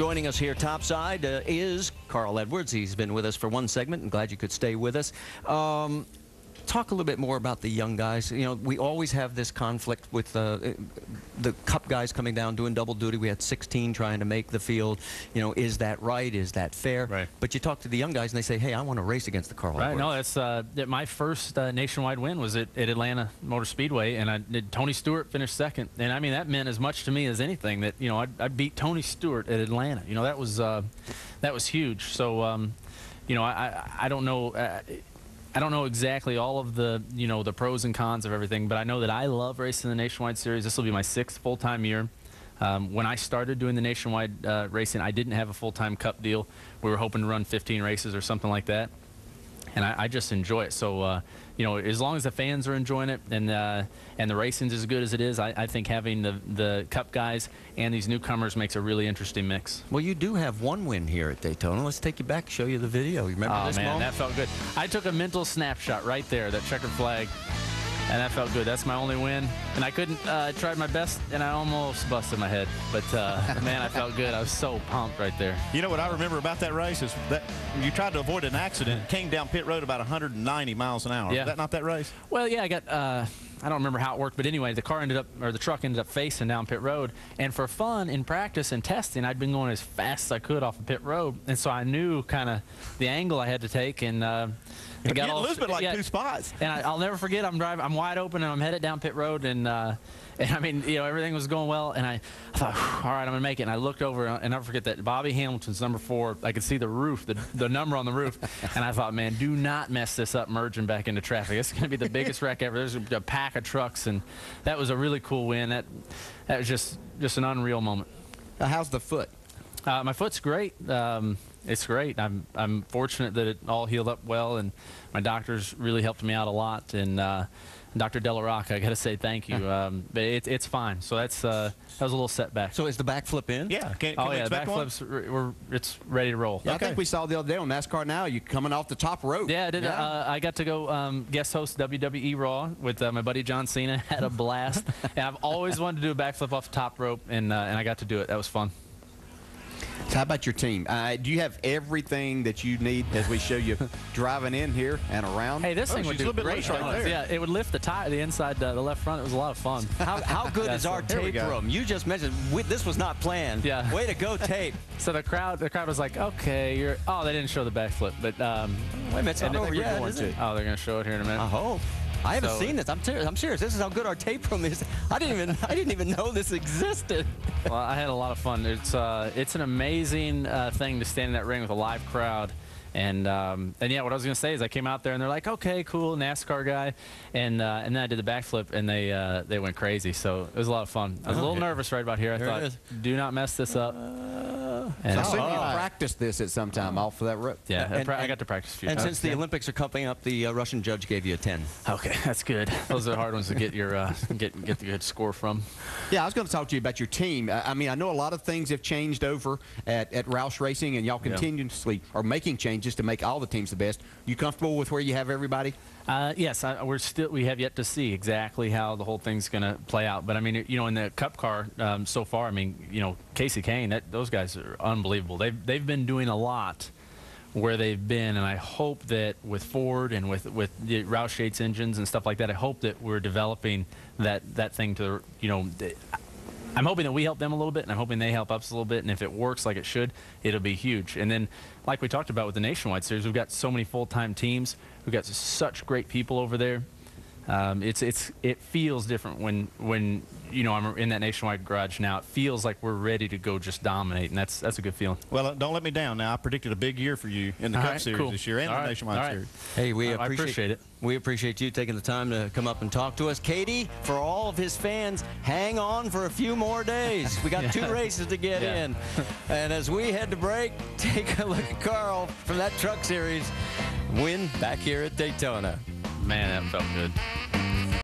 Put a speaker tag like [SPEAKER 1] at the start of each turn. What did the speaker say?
[SPEAKER 1] Joining us here topside is Carl Edwards. He's been with us for one segment. I'm glad you could stay with us. Talk a little bit more about the young guys. You know, we always have this conflict with the Cup guys coming down doing double duty. We had 16 trying to make the field. You know, is that right? Is that fair?
[SPEAKER 2] Right.
[SPEAKER 1] But you talk to the young guys and they say, hey, I want to race against the Carl
[SPEAKER 2] Right.
[SPEAKER 1] Edwards.
[SPEAKER 2] No, that's my first nationwide win was at Atlanta Motor Speedway, and I did. Tony Stewart finished second, and I mean that meant as much to me as anything. That, you know, I beat Tony Stewart at Atlanta. You know, that was huge. So you know, I don't know. I don't know exactly all of the, you know, the pros and cons of everything, but I know that I love racing the Nationwide Series. This will be my 6th full-time year. When I started doing the Nationwide racing, I didn't have a full-time Cup deal. We were hoping to run 15 races or something like that, and I just enjoy it. So, you know, as long as the fans are enjoying it and the racing's as good as it is, I think having the Cup guys and these newcomers makes a really interesting mix.
[SPEAKER 1] Well, you do have one win here at Daytona. Let's take you back, show you the video. You remember this moment?
[SPEAKER 2] Oh, man, that felt good. I took a mental snapshot right there, that checkered flag, and that felt good. That's my only win. And I couldn't, I tried my best, and I almost busted my head. But, man, I felt good. I was so pumped right there.
[SPEAKER 3] You know what I remember about that race is that you tried to avoid an accident, came down pit road about 190 miles an hour.
[SPEAKER 2] Yeah.
[SPEAKER 3] Was that not that race?
[SPEAKER 2] Well, yeah, I got, I don't remember how it worked, but anyway, the truck ended up facing down pit road. And for fun, in practice and testing, I'd been going as fast as I could off of pit road. And so I knew kind of the angle I had to take, and
[SPEAKER 3] You got all like 2 spots.
[SPEAKER 2] And I'll never forget, I'm wide open, and I'm headed down pit road, and I mean, you know, everything was going well, and I thought, all right, I'm gonna make it. And I looked over, and I'll never forget that Bobby Hamilton's number 4. I could see the roof, the number on the roof, and I thought, man, do not mess this up merging back into traffic. It's gonna be the biggest wreck ever. There's a pack of trucks, and that was a really cool win. That was just an unreal moment.
[SPEAKER 1] How's the foot?
[SPEAKER 2] My foot's great. It's great. I'm fortunate that it all healed up well, and my doctors really helped me out a lot. And Dr. Delarocca, I got to say thank you. But it's fine. So that was a little setback.
[SPEAKER 1] So is the backflip in?
[SPEAKER 3] Yeah. Can
[SPEAKER 2] oh
[SPEAKER 3] we
[SPEAKER 2] yeah, the
[SPEAKER 3] expect one?
[SPEAKER 2] backflips. It's ready to roll.
[SPEAKER 4] Yeah, I think we saw the other day on NASCAR Now, you coming off the top rope.
[SPEAKER 2] Yeah, I did.
[SPEAKER 4] Yeah.
[SPEAKER 2] I got to go guest host WWE Raw with my buddy John Cena. Had a blast. And I've always wanted to do a backflip off the top rope, and I got to do it. That was fun.
[SPEAKER 4] So how about your team? Do you have everything that you need as we show you driving in here and around?
[SPEAKER 2] Hey, this thing would
[SPEAKER 3] she's a
[SPEAKER 2] do
[SPEAKER 3] little bit
[SPEAKER 2] great.
[SPEAKER 3] loose right there.
[SPEAKER 2] Yeah, it would lift the tire, the inside, the left front. It was a lot of fun.
[SPEAKER 1] How good is our
[SPEAKER 3] Here we
[SPEAKER 1] tape
[SPEAKER 3] go.
[SPEAKER 1] room? You just mentioned this was not planned.
[SPEAKER 2] Yeah.
[SPEAKER 1] Way to go, tape.
[SPEAKER 2] So the crowd was like, okay, oh, they didn't show the backflip, but
[SPEAKER 1] Wait a minute, it's not over yet, is it?
[SPEAKER 2] oh, they're gonna show it here in a minute.
[SPEAKER 1] I hope. I haven't
[SPEAKER 2] So-
[SPEAKER 1] seen this. I'm serious. This is how good our tape room is. I didn't even know this existed.
[SPEAKER 2] Well, I had a lot of fun. It's an amazing thing to stand in that ring with a live crowd. And yeah, what I was gonna say is I came out there and they're like, okay, cool, NASCAR guy, and then I did the backflip and they went crazy. So it was a lot of fun. I was a little nervous right about here. I
[SPEAKER 1] There it
[SPEAKER 2] thought,
[SPEAKER 1] is.
[SPEAKER 2] do not mess this up.
[SPEAKER 4] I
[SPEAKER 2] And,
[SPEAKER 4] assume you practiced this at some time off of that rope.
[SPEAKER 2] yeah, I got to practice a few
[SPEAKER 1] And
[SPEAKER 2] times.
[SPEAKER 1] since the Olympics are coming up, the Russian judge gave you a 10.
[SPEAKER 2] Okay, that's good. Those are the hard ones to get your get the good score from.
[SPEAKER 4] Yeah, I was going to talk to you about your team. I mean, I know a lot of things have changed over at Roush Racing, and y'all continuously are making changes to make all the teams the best. You comfortable with where you have everybody?
[SPEAKER 2] Yes, we have yet to see exactly how the whole thing's going to play out. But I mean, you know, in the Cup car so far, I mean, you know, Casey Kane, those guys are unbelievable. They've been doing a lot where they've been, and I hope that with Ford and with the Roush Yates engines and stuff like that, I hope that we're developing that thing to, you know. I'm hoping that we help them a little bit, and I'm hoping they help us a little bit, and if it works like it should, it'll be huge. And then, like we talked about with the Nationwide Series, we've got so many full-time teams. We've got such great people over there. It feels different when you know I'm in that Nationwide garage now. It feels like we're ready to go just dominate, and that's a good feeling.
[SPEAKER 3] Well, don't let me down now. I predicted a big year for you in the
[SPEAKER 2] All
[SPEAKER 3] Cup
[SPEAKER 2] right,
[SPEAKER 3] Series
[SPEAKER 2] cool.
[SPEAKER 3] this year and
[SPEAKER 2] All
[SPEAKER 3] the
[SPEAKER 2] right,
[SPEAKER 3] Nationwide
[SPEAKER 2] all right.
[SPEAKER 3] Series.
[SPEAKER 1] Hey, we
[SPEAKER 2] I appreciate it.
[SPEAKER 1] We appreciate you taking the time to come up and talk to us. Katie, for all of his fans, hang on for a few more days. We got 2 races to get in. And as we head to break, take a look at Carl from that Truck Series win back here at Daytona.
[SPEAKER 2] Man, that felt good.